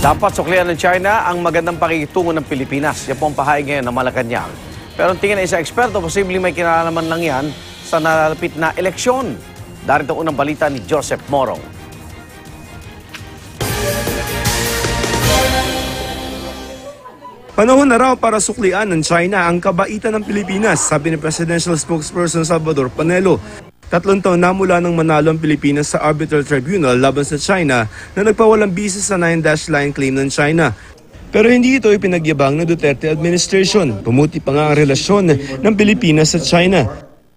Dapat suklian ng China ang magandang pakikitungo ng Pilipinas. Yan po ang pahayag ngayon ng Malacanang. Pero ang tingin ng isang eksperto, posibleng may kinalaman lang yan sa nalalapit na eleksyon. Darito unang balita ni Joseph Morong. Panahon na raw para suklian ng China ang kabaitan ng Pilipinas, sabi ni Presidential Spokesperson Salvador Panelo. 3 taon na mula nang manalo ang Pilipinas sa Arbitral Tribunal laban sa China na nagpawalang bisa sa 9-line claim ng China. Pero hindi ito ipinagyabang ng Duterte administration. Pumuti pa nga ang relasyon ng Pilipinas sa China.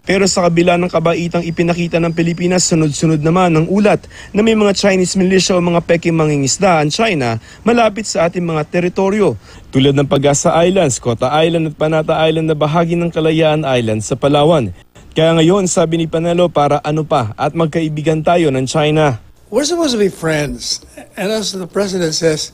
Pero sa kabila ng kabaitang ipinakita ng Pilipinas, sunod-sunod naman ang ulat na may mga Chinese militia o mga peking mangingisda ang China malapit sa ating mga teritoryo. Tulad ng Pag-asa Islands, Kota Island at Panata Island na bahagi ng Kalayaan Island sa Palawan. Kaya ngayon, sabi ni Panelo, para ano pa at magkaibigan tayo ng China. We're supposed to be friends. And as the president says,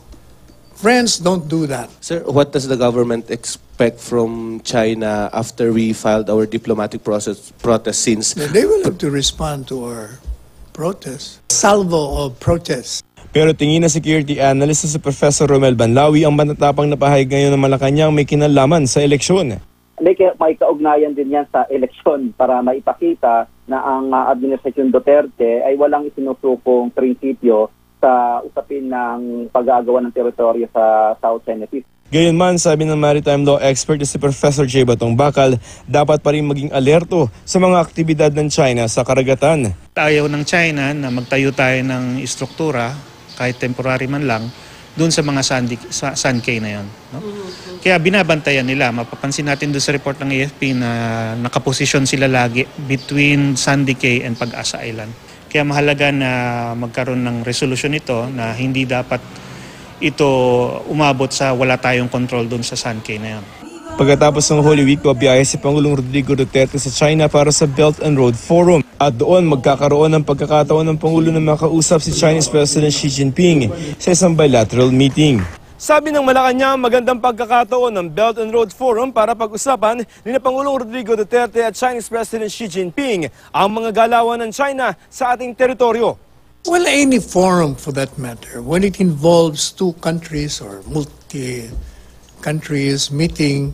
friends don't do that. Sir, what does the government expect from China after we filed our diplomatic protest since... They will have to respond to our protest. Salvo of protests. Pero tingin na security analyst na si Professor Romel Banlawi ang matatapang na pahayag ngayon ng Malacanang may kinalaman sa eleksyon. May kaugnayan din yan sa eleksyon para maipakita na ang Administrasyon Duterte ay walang isinusukong prinsipyo sa usapin ng pag-aagawa ng teritoryo sa South China Sea. Gayunman, sabi ng maritime law expert na si Professor J. Batong Bakal, dapat pa rin maging alerto sa mga aktibidad ng China sa karagatan. Ayaw ng China na magtayo tayo ng istruktura, kahit temporary man lang, doon sa mga Sand Cay na yun. No? Kaya binabantayan nila. Mapapansin natin doon sa report ng AFP na nakaposisyon sila lagi between Sandy Cay and Pag-asa Island. Kaya mahalaga na magkaroon ng resolusyon ito na hindi dapat ito umabot sa wala tayong control doon sa Sand Cay na yun. Pagkatapos ng Holy Week, babiyahe si Pangulong Rodrigo Duterte sa China para sa Belt and Road Forum. At doon magkakaroon ng pagkakataon ng Pangulo na makausap si Chinese President Xi Jinping sa isang bilateral meeting. Sabi ng Malacanang, magandang pagkakataon ng Belt and Road Forum para pag-usapan ni Pangulong Rodrigo Duterte at Chinese President Xi Jinping ang mga galawan ng China sa ating teritoryo. Well, any forum for that matter, when it involves two countries or multi-countries meeting,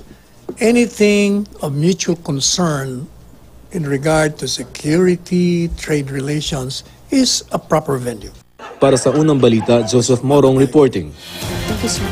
anything of mutual concern in regard to security, trade relations is a proper venue. Para sa unang balita, Joseph Morong reporting. Thank you, sir.